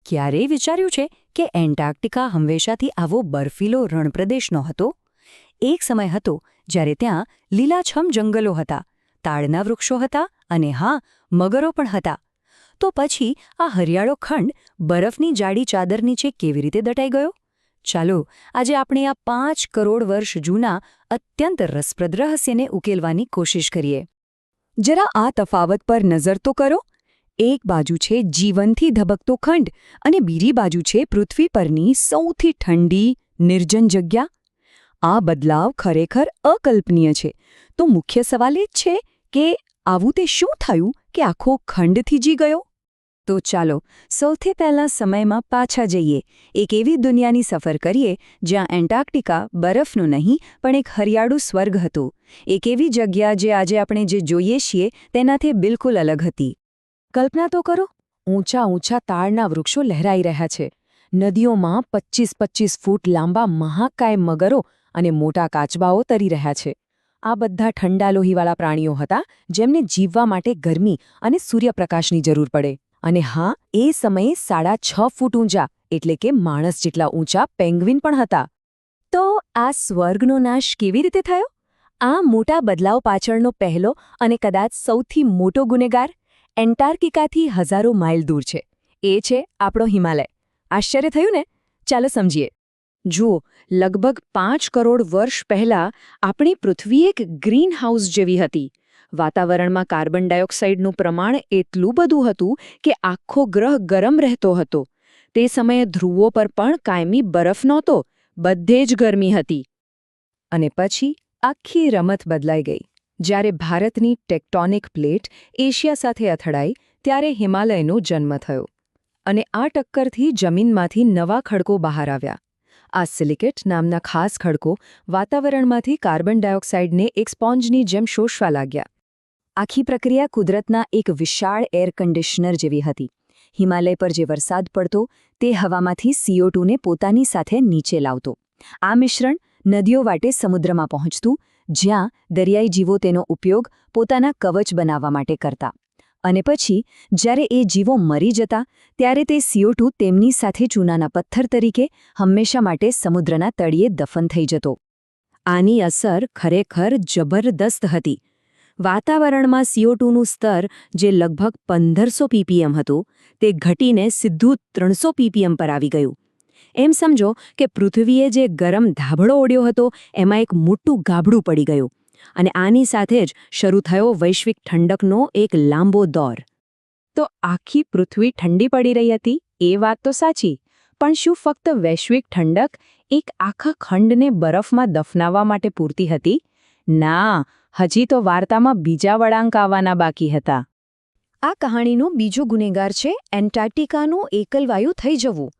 ક્યારેય વિચાર્યું છે કે એન્ટાર્કટિકા હંમેશાથી આવો બર્ફીલો રણપ્રદેશ નહોતો? એક સમય હતો જ્યારે ત્યાં લીલાછમ જંગલો હતા, તાડના વૃક્ષો હતા અને હા, મગરો પણ હતા. તો પછી આ હરિયાળો ખંડ બરફની જાડી ચાદર નીચે કેવી રીતે દટાઈ ગયો? ચાલો આજે આપણે આ 5 કરોડ વર્ષ જૂના અત્યંત રસપ્રદ રહસ્યને ઉકેલવાની કોશિશ કરીએ. જરા આ તફાવત પર નજર તો કરો. એક બાજુ છે જીવનથી ધબકતો ખંડ અને બીજી બાજુ છે પૃથ્વી પરની સૌથી ઠંડી, નિર્જન જગ્યા. આ બદલાવ ખરેખર અકલ્પનીય છે. તો મુખ્ય સવાલ એ જ છે કે આવું તે શું થયું કે આખો ખંડ થીજી ગયો? તો ચાલો સૌથી પહેલા સમયમાં પાછા જઈએ, એક એવી દુનિયાની સફર કરીએ જ્યાં એન્ટાર્કટિકા બરફનું નહીં પણ એક હરિયાળું સ્વર્ગ હતું. એક એવી જગ્યા જે આજે આપણે જે જોઈએ છીએ તેનાથી બિલકુલ અલગ હતી. કલ્પના તો કરો, ઊંચા ઊંચા તાડના વૃક્ષો લહેરાઈ રહ્યા છે, નદીઓમાં 25-25 ફૂટ લાંબા મહાકાય મગરો અને મોટા કાચબાઓ તરી રહ્યા છે. આ બધા ઠંડા લોહીવાળા પ્રાણીઓ હતા જેમને જીવવા માટે ગરમી અને સૂર્યપ્રકાશની જરૂર પડે. અને હા, એ સમયે 6.5 ફૂટ ઊંચા એટલે કે માણસ જેટલા ઊંચા પેંગ્વિન પણ હતા. તો આ સ્વર્ગનો નાશ કેવી રીતે થયો? આ મોટા બદલાવ પાછળનો પહેલો અને કદાચ સૌથી મોટો ગુનેગાર એન્ટાર્કટિકાથી હજારો માઇલ દૂર છે. એ છે આપણો હિમાલય. આશ્ચર્ય થયું ને? ચાલો સમજીએ. જુઓ, લગભગ 5 કરોડ વર્ષ પહેલાં આપણી પૃથ્વી એક ગ્રીન હાઉસ જેવી હતી. વાતાવરણમાં કાર્બન ડાયોક્સાઇડનું પ્રમાણ એટલું બધું હતું કે આખો ગ્રહ ગરમ રહેતો હતો. તે સમયે ધ્રુવો પર પણ કાયમી બરફ નહોતો, બધે જ ગરમી હતી. અને પછી આખી રમત બદલાઈ ગઈ. જ્યારે ભારતની ટેક્ટોનિક પ્લેટ એશિયા સાથે અથડાઈ ત્યારે હિમાલયનો જન્મ થયો. અને આ ટક્કરથી જમીનમાંથી નવા ખડકો બહાર આવ્યા. આ સિલિકેટ નામના ખાસ ખડકો વાતાવરણમાંથી કાર્બન ડાયોક્સાઇડને એક સ્પોન્જની જેમ શોષવા લાગ્યા. આખી પ્રક્રિયા કુદરતના એક વિશાળ એર કન્ડિશનર જેવી હતી. હિમાલય પર જે વરસાદ પડતો તે હવામાંથી CO2ને પોતાની સાથે નીચે લાવતો. આ મિશ્રણ નદીઓ વાટે સમુદ્રમાં પહોંચતું, જ્યાં દરિયાઈ જીવો તેનો ઉપયોગ પોતાના કવચ બનાવવા માટે કરતા. અને પછી જ્યારે એ જીવો મરી જતા ત્યારે તે CO2 તેમની સાથે ચૂનાના પથ્થર તરીકે હંમેશા માટે સમુદ્રના તળિયે દફન થઈ જતો. આની અસર ખરેખર જબરદસ્ત હતી. વાતાવરણમાં CO2નું સ્તર જે લગભગ 1500 ppm હતું તે ઘટીને સીધું 300 ppm પર આવી ગયું. એમ સમજો કે પૃથ્વીએ જે ગરમ ધાબળો ઓઢ્યો હતો એમાં એક મોટું ગાબડું પડી ગયું. અને આની સાથે જ શરૂ થયો વૈશ્વિક ઠંડકનો એક લાંબો દોર. તો આખી પૃથ્વી ઠંડી પડી રહી હતી એ વાત તો સાચી, પણ શું ફક્ત વૈશ્વિક ઠંડક એક આખા ખંડને બરફમાં દફનાવવા માટે પૂરતી હતી? ના, હજી તો વાર્તામાં બીજા વળાંક આવવાના બાકી હતા. આ કહાણીનો બીજો ગુનેગાર છે એન્ટાર્કટિકાનું એકલવાયુ થઈ જવું.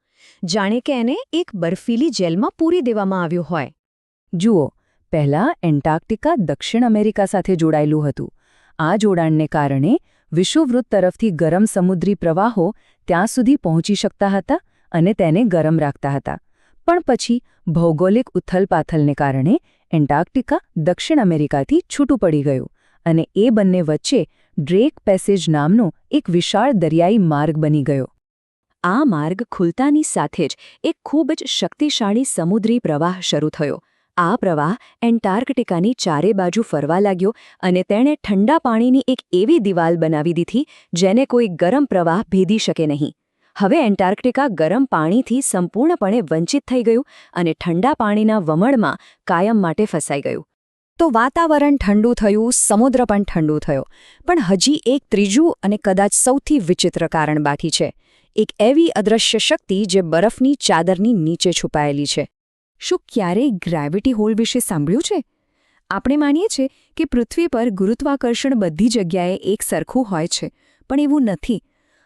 જાણે કે એને એક બર્ફીલી જેલમાં પૂરી દેવામાં આવ્યો હોય. જુઓ, પહેલાં એન્ટાર્કટિકા દક્ષિણ અમેરિકા સાથે જોડાયેલું હતું. આ જોડાણને કારણે વિષુવવૃત્ત તરફથી ગરમ સમુદ્રી પ્રવાહો ત્યાં સુધી પહોંચી શકતા હતા અને તેને ગરમ રાખતા હતા. પણ પછી ભૌગોલિક ઉથલપાથલને કારણે એન્ટાર્કટિકા દક્ષિણ અમેરિકાથી છૂટું પડી ગયું અને એ બંને વચ્ચે ડ્રેક પેસેજ નામનો એક વિશાળ દરિયાઈ માર્ગ બની ગયો. આ માર્ગ ખુલતાની સાથે જ એક ખૂબ જ શક્તિશાળી સમુદ્રી પ્રવાહ શરૂ થયો. આ પ્રવાહ એન્ટાર્કટિકાની ચારે બાજુ ફરવા લાગ્યો અને તેણે ઠંડા પાણીની એક એવી દિવાલ બનાવી દીધી જેને કોઈ ગરમ પ્રવાહ ભેદી શકે નહીં. હવે એન્ટાર્કટિકા ગરમ પાણીથી સંપૂર્ણપણે વંચિત થઈ ગયું અને ઠંડા પાણીના વમળમાં કાયમ માટે ફસાઈ ગયું. તો વાતાવરણ ઠંડુ થયું, સમુદ્ર પણ ઠંડુ થયો. પણ હજી એક ત્રીજું અને કદાચ સૌથી વિચિત્ર કારણ બાકી છે. એક એવી અદૃશ્ય શક્તિ જે બરફની ચાદરની નીચે છુપાયેલી છે. શું ક્યારેય ગ્રેવિટી હોલ વિશે સાંભળ્યું છે? આપણે માનીએ છીએ કે પૃથ્વી પર ગુરુત્વાકર્ષણ બધી જગ્યાએ એક સરખું હોય છે, પણ એવું નથી.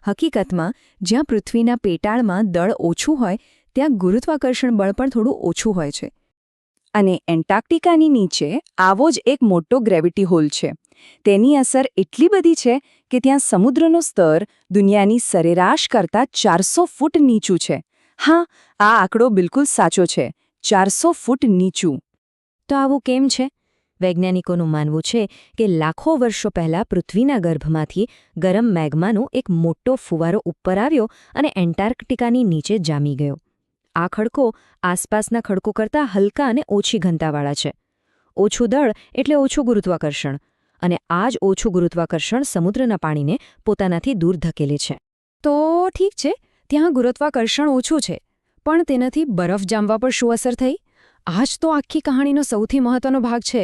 હકીકતમાં જ્યાં પૃથ્વીના પેટાળમાં દળ ઓછું હોય ત્યાં ગુરુત્વાકર્ષણ બળ પણ થોડું ઓછું હોય છે. અને એન્ટાર્કટિકાની નીચે આવો જ એક મોટો ગ્રેવિટી હોલ છે. તેની અસર એટલી બધી છે કે ત્યાં સમુદ્રનું સ્તર દુનિયાની સરેરાશ કરતાં 400 ફૂટ નીચું છે. હા, આ આંકડો બિલકુલ સાચો છે, 400 ફૂટ નીચું. તો આવું કેમ છે? વૈજ્ઞાનિકોનું માનવું છે કે લાખો વર્ષો પહેલાં પૃથ્વીના ગર્ભમાંથી ગરમ મેગ્માનો એક મોટો ફુવારો ઉપર આવ્યો અને એન્ટાર્કટિકાની નીચે જામી ગયો. આ ખડકો આસપાસના ખડકો કરતાં હલકા અને ઓછી ઘનતાવાળા છે. ઓછું દળ એટલે ઓછું ગુરુત્વાકર્ષણ, અને આ જ ઓછું ગુરુત્વાકર્ષણ સમુદ્રના પાણીને પોતાનાથી દૂર ધકેલે છે. તો ઠીક છે, ત્યાં ગુરુત્વાકર્ષણ ઓછું છે, પણ તેનાથી બરફ જામવા પર શું અસર થઈ? આ જ તો આખી કહાણીનો સૌથી મહત્વનો ભાગ છે.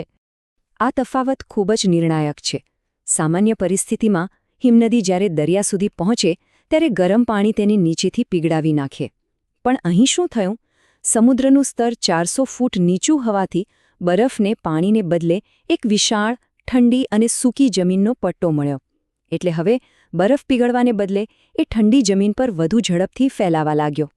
આ તફાવત ખૂબ જ નિર્ણાયક છે. સામાન્ય પરિસ્થિતિમાં હિમનદી જ્યારે દરિયા સુધી પહોંચે ત્યારે ગરમ પાણી તેની નીચેથી પીગળાવી નાખે. પણ અહીં શું થયું? સમુદ્રનું સ્તર 400 ફૂટ નીચું હોવાથી બરફને પાણીને બદલે એક વિશાળ, ઠંડી અને સૂકી જમીનનો પટ્ટો મળ્યો. એટલે હવે બરફ પીગળવાને બદલે એ ઠંડી જમીન પર વધુ ઝડપથી ફેલાવા લાગ્યો.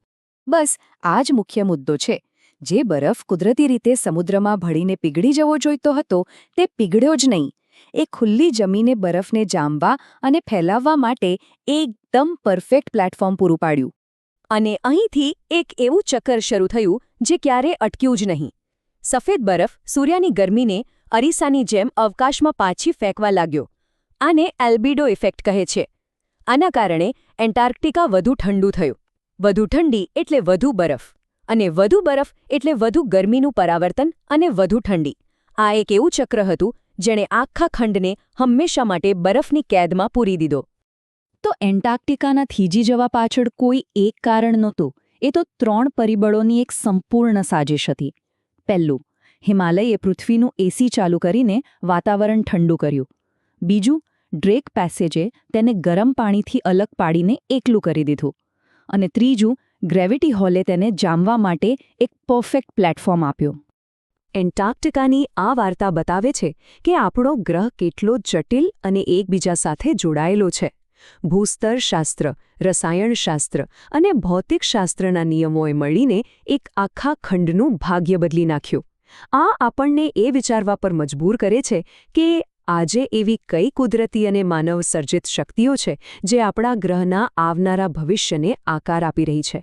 બસ આ જ મુખ્ય મુદ્દો છે. જે બરફ કુદરતી રીતે સમુદ્રમાં ભળીને પીગળી જવો જોઈતો હતો તે પીગળ્યો જ નહીં. એ ખુલ્લી જમીને બરફને જામવા અને ફેલાવવા માટે એકદમ પરફેક્ટ પ્લેટફોર્મ પૂરું પાડ્યું. અને અહીંથી એક એવું ચક્કર શરૂ થયું જે ક્યારે અટક્યું જ નહીં. સફેદ બરફ સૂર્યની ગરમીને અરીસાની જેમ અવકાશમાં પાછી ફેંકવા લાગ્યો. આને એલ્બિડો ઇફેક્ટ કહે છે. આના કારણે એન્ટાર્કટિકા વધુ ઠંડુ થયું. વધુ ઠંડી એટલે વધુ બરફ, અને વધુ બરફ એટલે વધુ ગરમીનું પરાવર્તન અને વધુ ઠંડી. આ એક એવું ચક્ર હતું જેણે આખા ખંડને હંમેશા માટે બરફની કેદમાં પૂરી દીધો. તો એન્ટાર્કટિકાના થીજી જવા પાછળ કોઈ એક કારણ નહોતું. એ તો 3 પરિબળોની એક સંપૂર્ણ સાજિશ હતી. પહેલું, હિમાલયે પૃથ્વીનું એસી ચાલુ કરીને વાતાવરણ ઠંડુ કર્યું. બીજું, ડ્રેક પેસેજે તેને ગરમ પાણીથી અલગ પાડીને એકલું કરી દીધું. અને ત્રીજું, ગ્રેવિટી હોલે તેને જામવા માટે એક પરફેક્ટ પ્લેટફોર્મ આપ્યો. એન્ટાર્કટિકાની આ વાર્તા બતાવે છે કે આપણો ગ્રહ કેટલો જટિલ અને એકબીજા સાથે જોડાયેલો છે. ભૂસ્તરશાસ્ત્ર, રસાયણશાસ્ત્ર અને ભૌતિકશાસ્ત્રના નિયમોએ મળીને એક આખા ખંડનું ભાગ્ય બદલી નાખ્યું. આ આપણને એ વિચારવા પર મજબૂર કરે છે કે આજે એવી કઈ કુદરતી અને માનવ સર્જિત શક્તિઓ છે જે આપણા ગ્રહના આવનારા ભવિષ્યને આકાર આપી રહી છે.